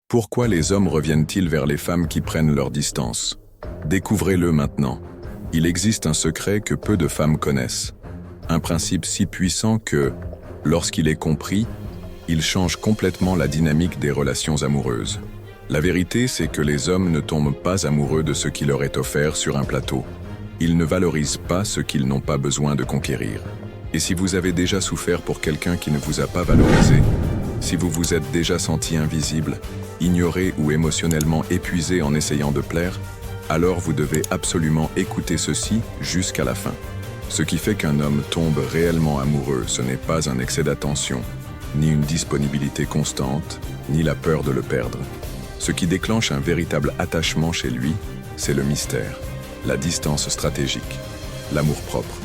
Pourquoi les hommes reviennent-ils vers les femmes qui prennent leur distance? Découvrez-le maintenant. Il existe un secret que peu de femmes connaissent. Un principe si puissant que, lorsqu'il est compris, il change complètement la dynamique des relations amoureuses. La vérité, c'est que les hommes ne tombent pas amoureux de ce qui leur est offert sur un plateau. Ils ne valorisent pas ce qu'ils n'ont pas besoin de conquérir. Et si vous avez déjà souffert pour quelqu'un qui ne vous a pas valorisé, si vous vous êtes déjà senti invisible, ignoré ou émotionnellement épuisé en essayant de plaire, alors vous devez absolument écouter ceci jusqu'à la fin. Ce qui fait qu'un homme tombe réellement amoureux, ce n'est pas un excès d'attention, ni une disponibilité constante, ni la peur de le perdre. Ce qui déclenche un véritable attachement chez lui, c'est le mystère, la distance stratégique, l'amour-propre,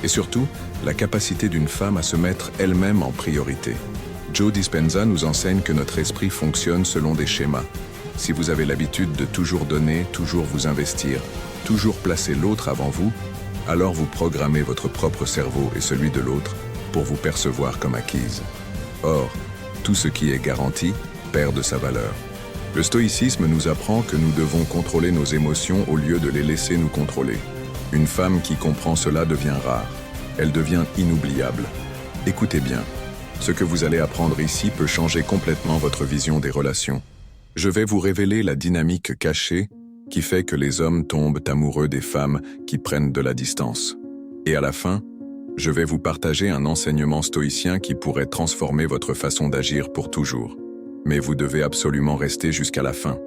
et surtout, la capacité d'une femme à se mettre elle-même en priorité. Joe Dispenza nous enseigne que notre esprit fonctionne selon des schémas. Si vous avez l'habitude de toujours donner, toujours vous investir, toujours placer l'autre avant vous, alors vous programmez votre propre cerveau et celui de l'autre pour vous percevoir comme acquise. Or, tout ce qui est garanti perd de sa valeur. Le stoïcisme nous apprend que nous devons contrôler nos émotions au lieu de les laisser nous contrôler. Une femme qui comprend cela devient rare. Elle devient inoubliable. Écoutez bien. Ce que vous allez apprendre ici peut changer complètement votre vision des relations. Je vais vous révéler la dynamique cachée qui fait que les hommes tombent amoureux des femmes qui prennent de la distance. Et à la fin, je vais vous partager un enseignement stoïcien qui pourrait transformer votre façon d'agir pour toujours. Mais vous devez absolument rester jusqu'à la fin.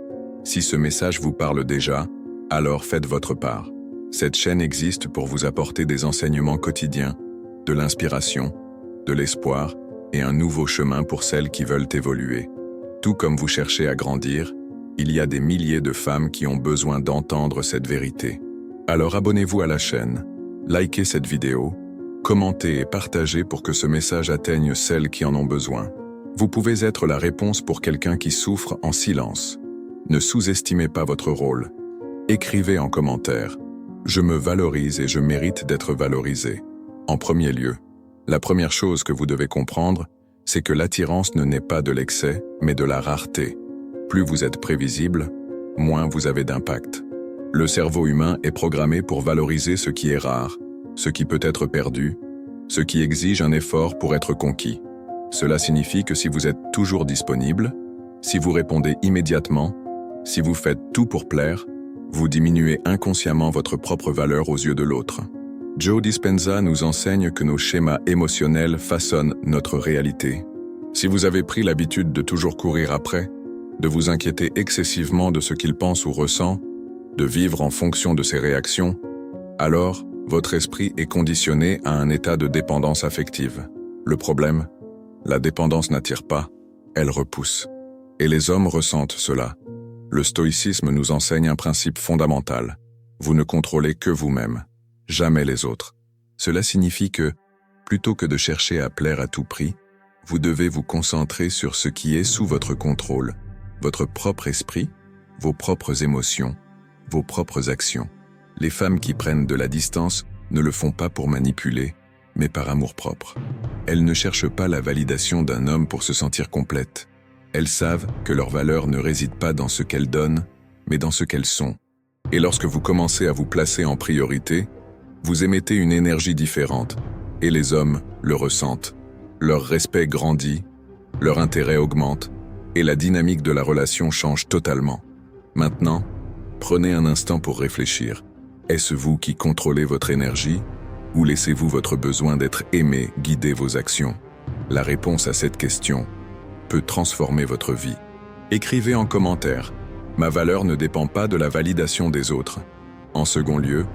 Si ce message vous parle déjà, alors faites votre part. Cette chaîne existe pour vous apporter des enseignements quotidiens, de l'inspiration, de l'espoir, et un nouveau chemin pour celles qui veulent évoluer. Tout comme vous cherchez à grandir, il y a des milliers de femmes qui ont besoin d'entendre cette vérité. Alors abonnez-vous à la chaîne, likez cette vidéo, commentez et partagez pour que ce message atteigne celles qui en ont besoin. Vous pouvez être la réponse pour quelqu'un qui souffre en silence. Ne sous-estimez pas votre rôle. Écrivez en commentaire « Je me valorise et je mérite d'être valorisé ». En premier lieu, la première chose que vous devez comprendre, c'est que l'attirance ne naît pas de l'excès, mais de la rareté. Plus vous êtes prévisible, moins vous avez d'impact. Le cerveau humain est programmé pour valoriser ce qui est rare, ce qui peut être perdu, ce qui exige un effort pour être conquis. Cela signifie que si vous êtes toujours disponible, si vous répondez immédiatement, si vous faites tout pour plaire, vous diminuez inconsciemment votre propre valeur aux yeux de l'autre. Joe Dispenza nous enseigne que nos schémas émotionnels façonnent notre réalité. Si vous avez pris l'habitude de toujours courir après, de vous inquiéter excessivement de ce qu'il pense ou ressent, de vivre en fonction de ses réactions, alors votre esprit est conditionné à un état de dépendance affective. Le problème, la dépendance n'attire pas, elle repousse. Et les hommes ressentent cela. Le stoïcisme nous enseigne un principe fondamental. Vous ne contrôlez que vous-même. Jamais les autres. Cela signifie que, plutôt que de chercher à plaire à tout prix, vous devez vous concentrer sur ce qui est sous votre contrôle, votre propre esprit, vos propres émotions, vos propres actions. Les femmes qui prennent de la distance ne le font pas pour manipuler, mais par amour-propre. Elles ne cherchent pas la validation d'un homme pour se sentir complètes. Elles savent que leur valeur ne réside pas dans ce qu'elles donnent, mais dans ce qu'elles sont. Et lorsque vous commencez à vous placer en priorité, vous émettez une énergie différente, et les hommes le ressentent. Leur respect grandit, leur intérêt augmente, et la dynamique de la relation change totalement. Maintenant, prenez un instant pour réfléchir. Est-ce vous qui contrôlez votre énergie, ou laissez-vous votre besoin d'être aimé guider vos actions? La réponse à cette question peut transformer votre vie. Écrivez en commentaire. Ma valeur ne dépend pas de la validation des autres. En second lieu,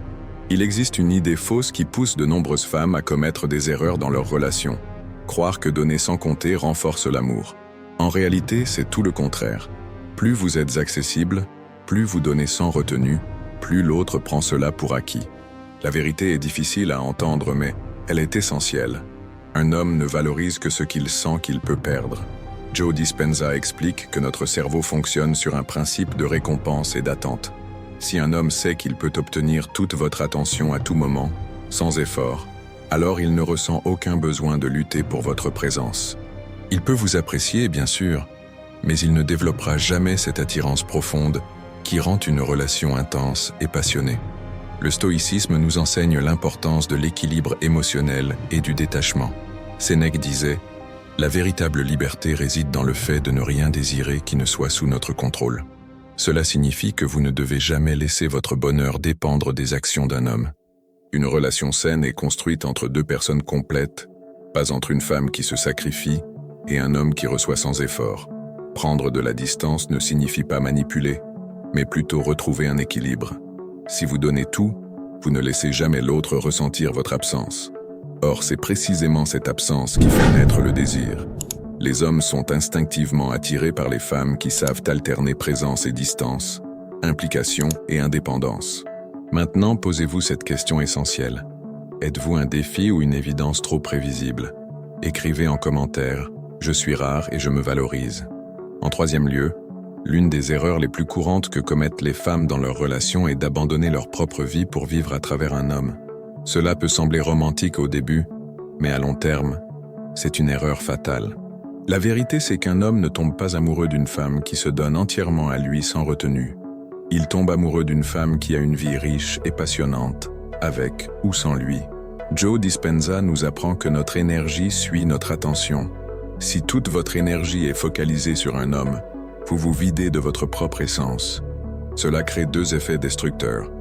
il existe une idée fausse qui pousse de nombreuses femmes à commettre des erreurs dans leurs relations. Croire que donner sans compter renforce l'amour. En réalité, c'est tout le contraire. Plus vous êtes accessible, plus vous donnez sans retenue, plus l'autre prend cela pour acquis. La vérité est difficile à entendre, mais elle est essentielle. Un homme ne valorise que ce qu'il sent qu'il peut perdre. Joe Dispenza explique que notre cerveau fonctionne sur un principe de récompense et d'attente. Si un homme sait qu'il peut obtenir toute votre attention à tout moment, sans effort, alors il ne ressent aucun besoin de lutter pour votre présence. Il peut vous apprécier, bien sûr, mais il ne développera jamais cette attirance profonde qui rend une relation intense et passionnée. Le stoïcisme nous enseigne l'importance de l'équilibre émotionnel et du détachement. Sénèque disait « La véritable liberté réside dans le fait de ne rien désirer qui ne soit sous notre contrôle ». Cela signifie que vous ne devez jamais laisser votre bonheur dépendre des actions d'un homme. Une relation saine est construite entre deux personnes complètes, pas entre une femme qui se sacrifie et un homme qui reçoit sans effort. Prendre de la distance ne signifie pas manipuler, mais plutôt retrouver un équilibre. Si vous donnez tout, vous ne laissez jamais l'autre ressentir votre absence. Or, c'est précisément cette absence qui fait naître le désir. Les hommes sont instinctivement attirés par les femmes qui savent alterner présence et distance, implication et indépendance. Maintenant, posez-vous cette question essentielle. Êtes-vous un défi ou une évidence trop prévisible? Écrivez en commentaire « Je suis rare et je me valorise ». En troisième lieu, l'une des erreurs les plus courantes que commettent les femmes dans leurs relations est d'abandonner leur propre vie pour vivre à travers un homme. Cela peut sembler romantique au début, mais à long terme, c'est une erreur fatale. La vérité, c'est qu'un homme ne tombe pas amoureux d'une femme qui se donne entièrement à lui sans retenue. Il tombe amoureux d'une femme qui a une vie riche et passionnante, avec ou sans lui. Joe Dispenza nous apprend que notre énergie suit notre attention. Si toute votre énergie est focalisée sur un homme, vous vous videz de votre propre essence. Cela crée deux effets destructeurs.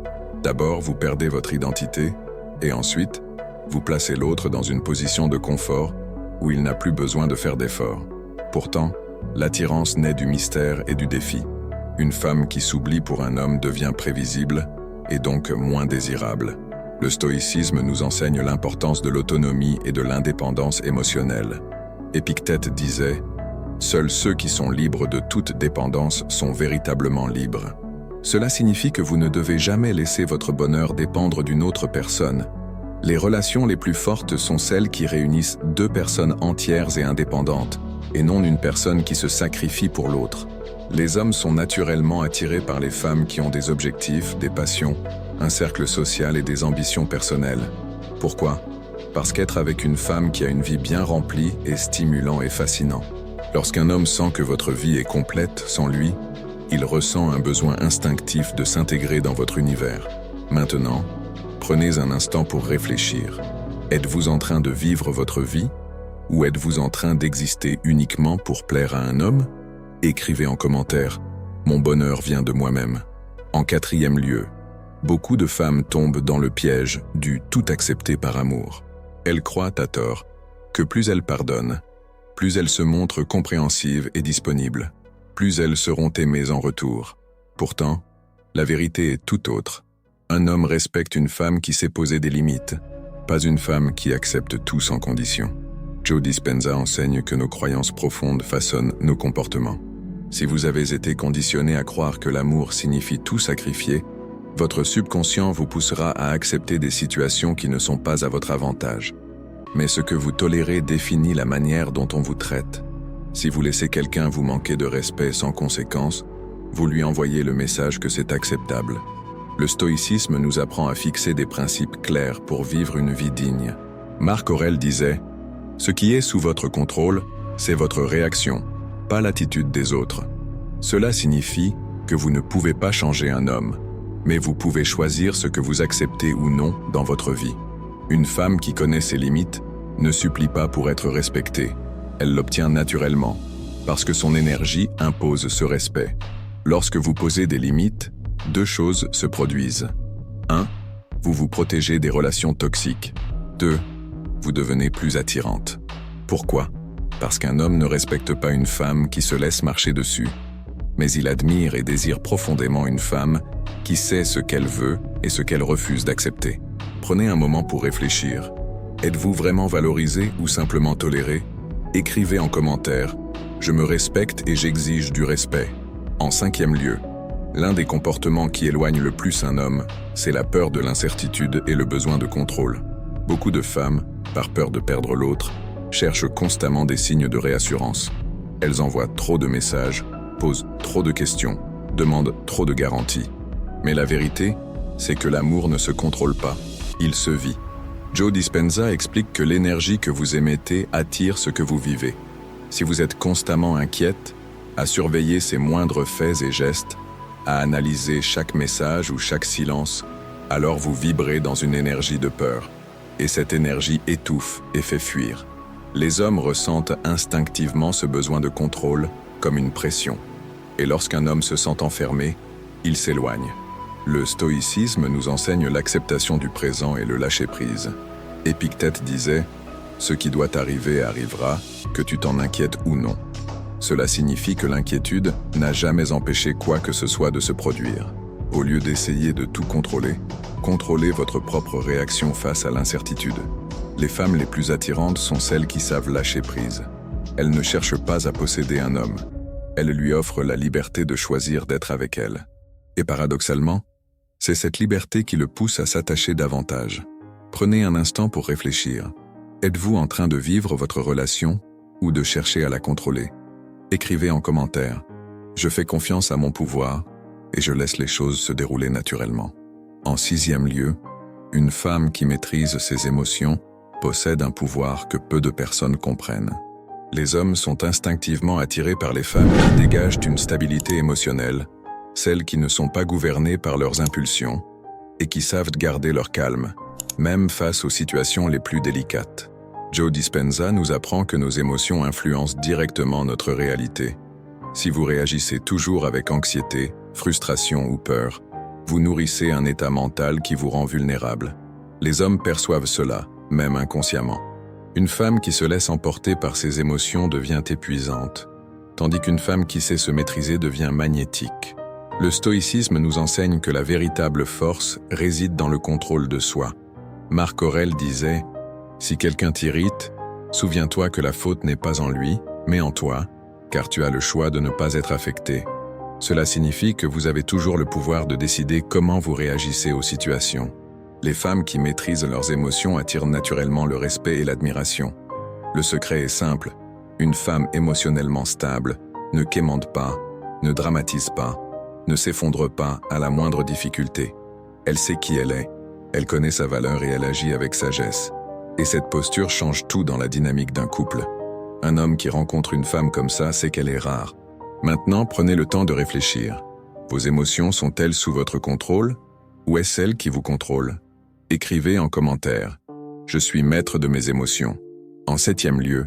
D'abord, vous perdez votre identité, et ensuite, vous placez l'autre dans une position de confort où il n'a plus besoin de faire d'efforts. Pourtant, l'attirance naît du mystère et du défi. Une femme qui s'oublie pour un homme devient prévisible et donc moins désirable. Le stoïcisme nous enseigne l'importance de l'autonomie et de l'indépendance émotionnelle. Épictète disait « Seuls ceux qui sont libres de toute dépendance sont véritablement libres ». Cela signifie que vous ne devez jamais laisser votre bonheur dépendre d'une autre personne. Les relations les plus fortes sont celles qui réunissent deux personnes entières et indépendantes, et non une personne qui se sacrifie pour l'autre. Les hommes sont naturellement attirés par les femmes qui ont des objectifs, des passions, un cercle social et des ambitions personnelles. Pourquoi? Parce qu'être avec une femme qui a une vie bien remplie est stimulant et fascinant. Lorsqu'un homme sent que votre vie est complète sans lui, il ressent un besoin instinctif de s'intégrer dans votre univers. Maintenant, prenez un instant pour réfléchir. Êtes-vous en train de vivre votre vie ou êtes-vous en train d'exister uniquement pour plaire à un homme? Écrivez en commentaire « Mon bonheur vient de moi-même ». En quatrième lieu, beaucoup de femmes tombent dans le piège du « tout accepter par amour ». Elles croient à tort que plus elles pardonnent, plus elles se montrent compréhensives et disponibles, plus elles seront aimées en retour. Pourtant, la vérité est tout autre. Un homme respecte une femme qui sait poser des limites, pas une femme qui accepte tout sans condition. Joe Dispenza enseigne que nos croyances profondes façonnent nos comportements. Si vous avez été conditionné à croire que l'amour signifie tout sacrifier, votre subconscient vous poussera à accepter des situations qui ne sont pas à votre avantage. Mais ce que vous tolérez définit la manière dont on vous traite. Si vous laissez quelqu'un vous manquer de respect sans conséquence, vous lui envoyez le message que c'est acceptable. Le stoïcisme nous apprend à fixer des principes clairs pour vivre une vie digne. Marc Aurèle disait « Ce qui est sous votre contrôle, c'est votre réaction, pas l'attitude des autres. Cela signifie que vous ne pouvez pas changer un homme, mais vous pouvez choisir ce que vous acceptez ou non dans votre vie. Une femme qui connaît ses limites ne supplie pas pour être respectée. Elle l'obtient naturellement, parce que son énergie impose ce respect. Lorsque vous posez des limites, deux choses se produisent. 1. Vous vous protégez des relations toxiques. 2. Vous devenez plus attirante. Pourquoi? Parce qu'un homme ne respecte pas une femme qui se laisse marcher dessus. Mais il admire et désire profondément une femme qui sait ce qu'elle veut et ce qu'elle refuse d'accepter. Prenez un moment pour réfléchir. Êtes-vous vraiment valorisé ou simplement toléré? Écrivez en commentaire « Je me respecte et j'exige du respect ». En cinquième lieu, l'un des comportements qui éloignent le plus un homme, c'est la peur de l'incertitude et le besoin de contrôle. Beaucoup de femmes, par peur de perdre l'autre, cherchent constamment des signes de réassurance. Elles envoient trop de messages, posent trop de questions, demandent trop de garanties. Mais la vérité, c'est que l'amour ne se contrôle pas, il se vit. Joe Dispenza explique que l'énergie que vous émettez attire ce que vous vivez. Si vous êtes constamment inquiète, à surveiller ses moindres faits et gestes, à analyser chaque message ou chaque silence, alors vous vibrez dans une énergie de peur. Et cette énergie étouffe et fait fuir. Les hommes ressentent instinctivement ce besoin de contrôle comme une pression. Et lorsqu'un homme se sent enfermé, il s'éloigne. Le stoïcisme nous enseigne l'acceptation du présent et le lâcher-prise. Épictète disait « Ce qui doit arriver arrivera, que tu t'en inquiètes ou non ». Cela signifie que l'inquiétude n'a jamais empêché quoi que ce soit de se produire. Au lieu d'essayer de tout contrôler, contrôlez votre propre réaction face à l'incertitude. Les femmes les plus attirantes sont celles qui savent lâcher prise. Elles ne cherchent pas à posséder un homme. Elles lui offrent la liberté de choisir d'être avec elle. Et paradoxalement, c'est cette liberté qui le pousse à s'attacher davantage. Prenez un instant pour réfléchir. Êtes-vous en train de vivre votre relation ou de chercher à la contrôler? Écrivez en commentaire. Je fais confiance à mon pouvoir et je laisse les choses se dérouler naturellement. En 6e lieu, une femme qui maîtrise ses émotions possède un pouvoir que peu de personnes comprennent. Les hommes sont instinctivement attirés par les femmes qui dégagent une stabilité émotionnelle, celles qui ne sont pas gouvernées par leurs impulsions et qui savent garder leur calme, même face aux situations les plus délicates. Joe Dispenza nous apprend que nos émotions influencent directement notre réalité. Si vous réagissez toujours avec anxiété, frustration ou peur, vous nourrissez un état mental qui vous rend vulnérable. Les hommes perçoivent cela, même inconsciemment. Une femme qui se laisse emporter par ses émotions devient épuisante, tandis qu'une femme qui sait se maîtriser devient magnétique. Le stoïcisme nous enseigne que la véritable force réside dans le contrôle de soi. Marc Aurèle disait « Si quelqu'un t'irrite, souviens-toi que la faute n'est pas en lui, mais en toi, car tu as le choix de ne pas être affecté. » Cela signifie que vous avez toujours le pouvoir de décider comment vous réagissez aux situations. Les femmes qui maîtrisent leurs émotions attirent naturellement le respect et l'admiration. Le secret est simple. Une femme émotionnellement stable ne quémande pas, ne dramatise pas, ne s'effondre pas à la moindre difficulté. Elle sait qui elle est, elle connaît sa valeur et elle agit avec sagesse. Et cette posture change tout dans la dynamique d'un couple. Un homme qui rencontre une femme comme ça sait qu'elle est rare. Maintenant, prenez le temps de réfléchir. Vos émotions sont-elles sous votre contrôle ou est-ce elles qui vous contrôlent? Écrivez en commentaire « Je suis maître de mes émotions ». En 7e lieu,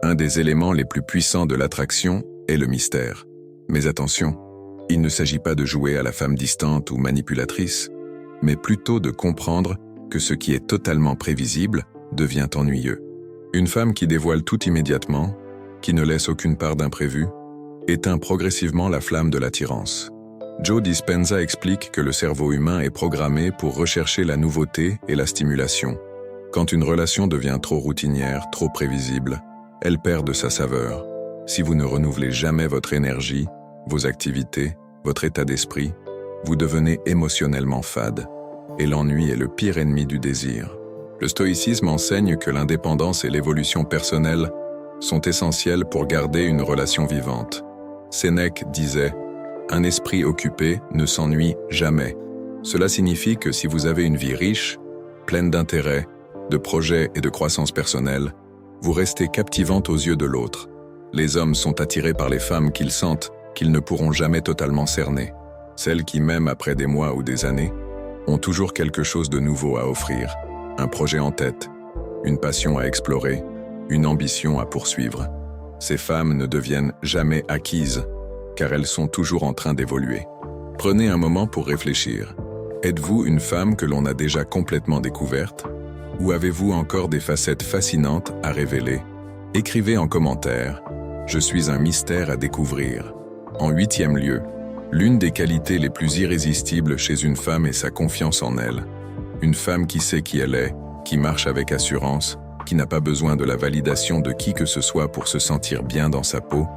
un des éléments les plus puissants de l'attraction est le mystère. Mais attention, il ne s'agit pas de jouer à la femme distante ou manipulatrice, mais plutôt de comprendre que ce qui est totalement prévisible devient ennuyeux. Une femme qui dévoile tout immédiatement, qui ne laisse aucune part d'imprévu, éteint progressivement la flamme de l'attirance. Joe Dispenza explique que le cerveau humain est programmé pour rechercher la nouveauté et la stimulation. Quand une relation devient trop routinière, trop prévisible, elle perd de sa saveur. Si vous ne renouvelez jamais votre énergie, vos activités, votre état d'esprit, vous devenez émotionnellement fade. Et l'ennui est le pire ennemi du désir. Le stoïcisme enseigne que l'indépendance et l'évolution personnelle sont essentielles pour garder une relation vivante. Sénèque disait « Un esprit occupé ne s'ennuie jamais ». Cela signifie que si vous avez une vie riche, pleine d'intérêts, de projets et de croissance personnelle, vous restez captivante aux yeux de l'autre. Les hommes sont attirés par les femmes qu'ils sentent qu'ils ne pourront jamais totalement cerner. Celles qui, même après des mois ou des années, ont toujours quelque chose de nouveau à offrir. Un projet en tête, une passion à explorer, une ambition à poursuivre. Ces femmes ne deviennent jamais acquises, car elles sont toujours en train d'évoluer. Prenez un moment pour réfléchir. Êtes-vous une femme que l'on a déjà complètement découverte? Ou avez-vous encore des facettes fascinantes à révéler? Écrivez en commentaire « Je suis un mystère à découvrir ». En 8e lieu, l'une des qualités les plus irrésistibles chez une femme est sa confiance en elle. Une femme qui sait qui elle est, qui marche avec assurance, qui n'a pas besoin de la validation de qui que ce soit pour se sentir bien dans sa peau,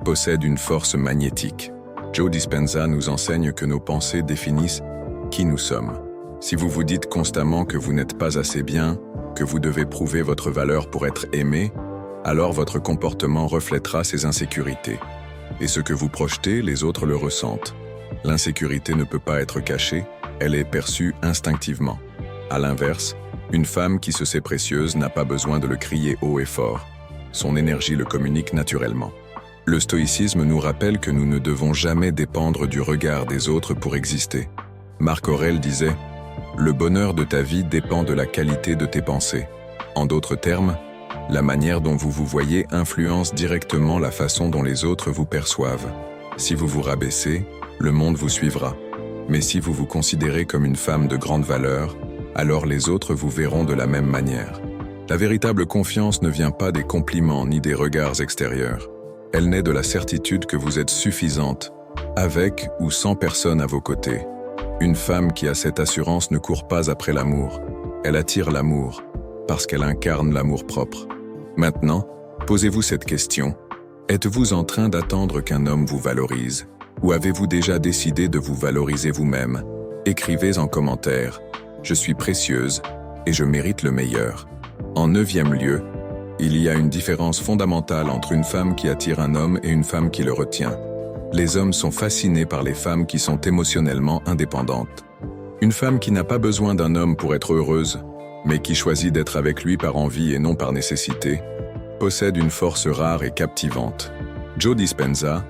possède une force magnétique. Joe Dispenza nous enseigne que nos pensées définissent qui nous sommes. Si vous vous dites constamment que vous n'êtes pas assez bien, que vous devez prouver votre valeur pour être aimé, alors votre comportement reflètera ces insécurités. Et ce que vous projetez, les autres le ressentent. L'insécurité ne peut pas être cachée, elle est perçue instinctivement. À l'inverse, une femme qui se sait précieuse n'a pas besoin de le crier haut et fort. Son énergie le communique naturellement. Le stoïcisme nous rappelle que nous ne devons jamais dépendre du regard des autres pour exister. Marc Aurèle disait « Le bonheur de ta vie dépend de la qualité de tes pensées ». En d'autres termes, la manière dont vous vous voyez influence directement la façon dont les autres vous perçoivent. Si vous vous rabaissez, le monde vous suivra. Mais si vous vous considérez comme une femme de grande valeur, alors les autres vous verront de la même manière. La véritable confiance ne vient pas des compliments ni des regards extérieurs. Elle naît de la certitude que vous êtes suffisante, avec ou sans personne à vos côtés. Une femme qui a cette assurance ne court pas après l'amour. Elle attire l'amour, parce qu'elle incarne l'amour-propre. Maintenant, posez-vous cette question. Êtes-vous en train d'attendre qu'un homme vous valorise? Ou avez-vous déjà décidé de vous valoriser vous-même? Écrivez en commentaire « Je suis précieuse et je mérite le meilleur ». En 9e lieu, il y a une différence fondamentale entre une femme qui attire un homme et une femme qui le retient. Les hommes sont fascinés par les femmes qui sont émotionnellement indépendantes. Une femme qui n'a pas besoin d'un homme pour être heureuse, mais qui choisit d'être avec lui par envie et non par nécessité, possède une force rare et captivante. Joe Dispenza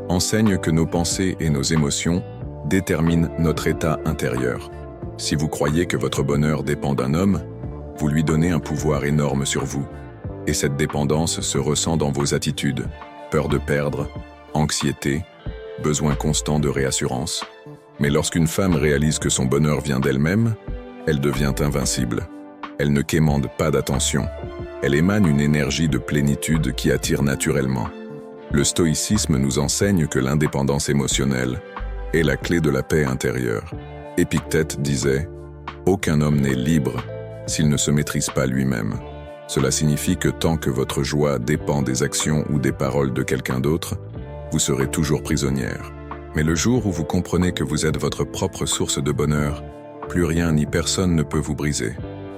enseigne que nos pensées et nos émotions déterminent notre état intérieur. Si vous croyez que votre bonheur dépend d'un homme, vous lui donnez un pouvoir énorme sur vous. Et cette dépendance se ressent dans vos attitudes, peur de perdre, anxiété, besoin constant de réassurance. Mais lorsqu'une femme réalise que son bonheur vient d'elle-même, elle devient invincible. Elle ne quémande pas d'attention. Elle émane une énergie de plénitude qui attire naturellement. Le stoïcisme nous enseigne que l'indépendance émotionnelle est la clé de la paix intérieure. Épictète disait « Aucun homme n'est libre s'il ne se maîtrise pas lui-même ». Cela signifie que tant que votre joie dépend des actions ou des paroles de quelqu'un d'autre, vous serez toujours prisonnière. Mais le jour où vous comprenez que vous êtes votre propre source de bonheur, plus rien ni personne ne peut vous briser.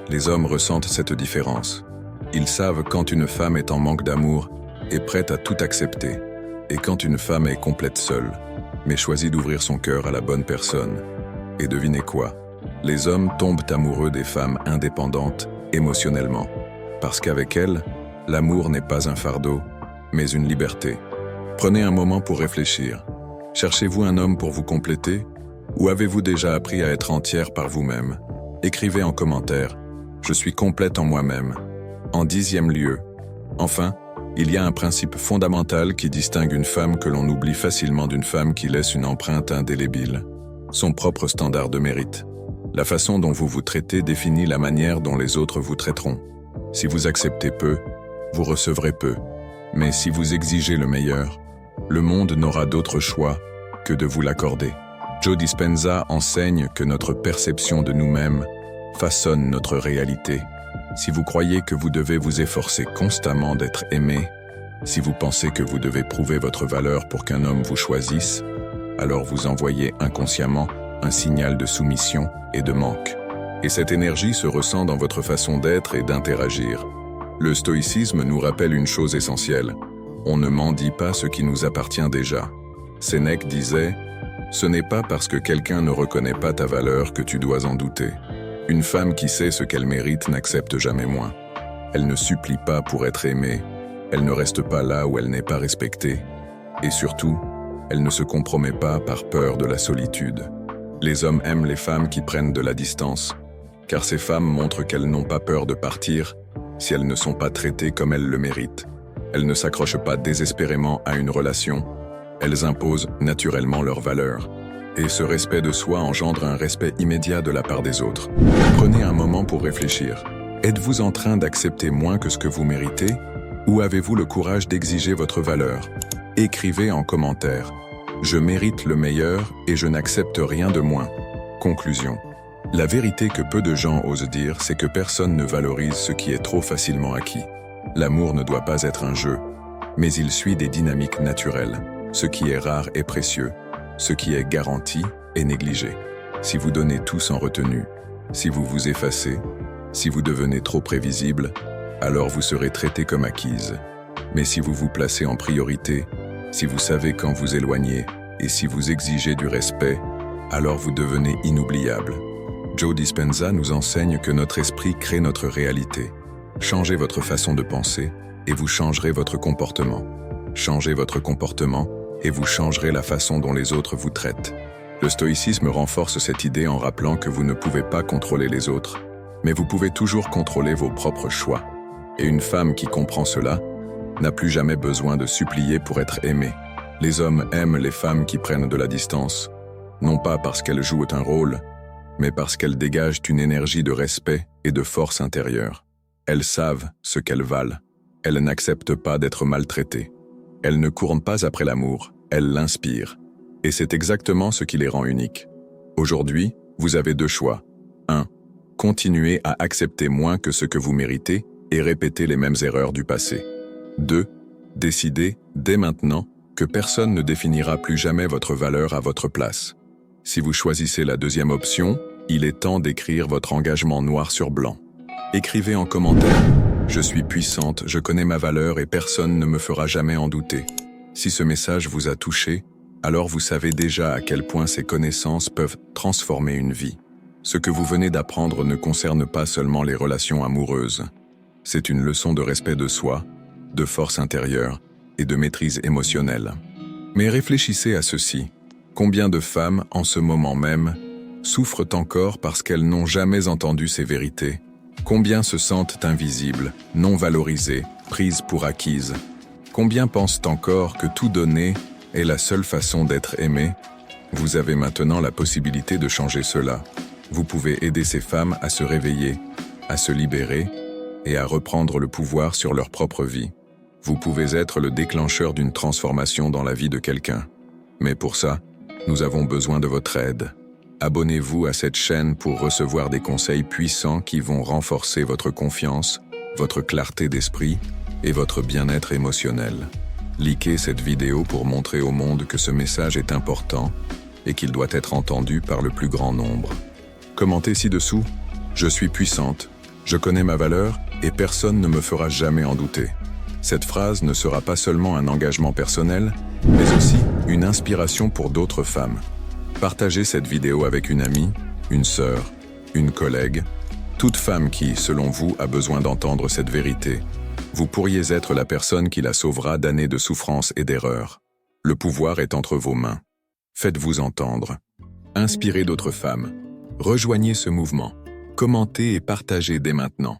Les hommes ressentent cette différence. Ils savent quand une femme est en manque d'amour et prête à tout accepter, et quand une femme est complète seule, mais choisit d'ouvrir son cœur à la bonne personne. Et devinez quoi? Les hommes tombent amoureux des femmes indépendantes émotionnellement. Parce qu'avec elles, l'amour n'est pas un fardeau, mais une liberté. Prenez un moment pour réfléchir. Cherchez-vous un homme pour vous compléter? Ou avez-vous déjà appris à être entière par vous-même? Écrivez en commentaire « Je suis complète en moi-même ». En 10e lieu, enfin, il y a un principe fondamental qui distingue une femme que l'on oublie facilement d'une femme qui laisse une empreinte indélébile. Son propre standard de mérite. La façon dont vous vous traitez définit la manière dont les autres vous traiteront. Si vous acceptez peu, vous recevrez peu. Mais si vous exigez le meilleur, le monde n'aura d'autre choix que de vous l'accorder. Joe Dispenza enseigne que notre perception de nous-mêmes façonne notre réalité. Si vous croyez que vous devez vous efforcer constamment d'être aimé, si vous pensez que vous devez prouver votre valeur pour qu'un homme vous choisisse, alors vous envoyez inconsciemment un signal de soumission et de manque. Et cette énergie se ressent dans votre façon d'être et d'interagir. Le stoïcisme nous rappelle une chose essentielle. On ne mendie pas ce qui nous appartient déjà. Sénèque disait « Ce n'est pas parce que quelqu'un ne reconnaît pas ta valeur que tu dois en douter. Une femme qui sait ce qu'elle mérite n'accepte jamais moins. Elle ne supplie pas pour être aimée. Elle ne reste pas là où elle n'est pas respectée. Et surtout, elle ne se compromet pas par peur de la solitude. Les hommes aiment les femmes qui prennent de la distance, car ces femmes montrent qu'elles n'ont pas peur de partir si elles ne sont pas traitées comme elles le méritent. Elles ne s'accrochent pas désespérément à une relation, elles imposent naturellement leurs valeurs. Et ce respect de soi engendre un respect immédiat de la part des autres. Prenez un moment pour réfléchir. Êtes-vous en train d'accepter moins que ce que vous méritez? Ou avez-vous le courage d'exiger votre valeur? Écrivez en commentaire. Je mérite le meilleur et je n'accepte rien de moins. Conclusion. La vérité que peu de gens osent dire, c'est que personne ne valorise ce qui est trop facilement acquis. L'amour ne doit pas être un jeu, mais il suit des dynamiques naturelles. Ce qui est rare est précieux, ce qui est garanti est négligé. Si vous donnez tout sans retenue, si vous vous effacez, si vous devenez trop prévisible, alors vous serez traité comme acquise. Mais si vous vous placez en priorité, si vous savez quand vous éloigner et si vous exigez du respect, alors vous devenez inoubliable. Joe Dispenza nous enseigne que notre esprit crée notre réalité. Changez votre façon de penser et vous changerez votre comportement. changez votre comportement et vous changerez la façon dont les autres vous traitent. Le stoïcisme renforce cette idée en rappelant que vous ne pouvez pas contrôler les autres, mais vous pouvez toujours contrôler vos propres choix. Et une femme qui comprend cela n'a plus jamais besoin de supplier pour être aimée. Les hommes aiment les femmes qui prennent de la distance, non pas parce qu'elles jouent un rôle, mais parce qu'elles dégagent une énergie de respect et de force intérieure. Elles savent ce qu'elles valent. Elles n'acceptent pas d'être maltraitées. Elles ne courent pas après l'amour, elles l'inspirent. Et c'est exactement ce qui les rend uniques. Aujourd'hui, vous avez deux choix. 1. Continuez à accepter moins que ce que vous méritez et répéter les mêmes erreurs du passé. 2. Décidez, dès maintenant, que personne ne définira plus jamais votre valeur à votre place. Si vous choisissez la deuxième option, il est temps d'écrire votre engagement noir sur blanc. Écrivez en commentaire « Je suis puissante, je connais ma valeur et personne ne me fera jamais en douter ». Si ce message vous a touché, alors vous savez déjà à quel point ces connaissances peuvent transformer une vie. Ce que vous venez d'apprendre ne concerne pas seulement les relations amoureuses. C'est une leçon de respect de soi, de force intérieure et de maîtrise émotionnelle. Mais réfléchissez à ceci. Combien de femmes, en ce moment même, souffrent encore parce qu'elles n'ont jamais entendu ces vérités? Combien se sentent invisibles, non valorisées, prises pour acquises? Combien pensent encore que tout donner est la seule façon d'être aimé? Vous avez maintenant la possibilité de changer cela. Vous pouvez aider ces femmes à se réveiller, à se libérer et à reprendre le pouvoir sur leur propre vie. Vous pouvez être le déclencheur d'une transformation dans la vie de quelqu'un. Mais pour ça, nous avons besoin de votre aide. Abonnez-vous à cette chaîne pour recevoir des conseils puissants qui vont renforcer votre confiance, votre clarté d'esprit et votre bien-être émotionnel. Likez cette vidéo pour montrer au monde que ce message est important et qu'il doit être entendu par le plus grand nombre. Commentez ci-dessous « Je suis puissante, je connais ma valeur et personne ne me fera jamais en douter ». Cette phrase ne sera pas seulement un engagement personnel, mais aussi une inspiration pour d'autres femmes. Partagez cette vidéo avec une amie, une sœur, une collègue, toute femme qui, selon vous, a besoin d'entendre cette vérité. Vous pourriez être la personne qui la sauvera d'années de souffrance et d'erreurs. Le pouvoir est entre vos mains. Faites-vous entendre. Inspirez d'autres femmes. Rejoignez ce mouvement. Commentez et partagez dès maintenant.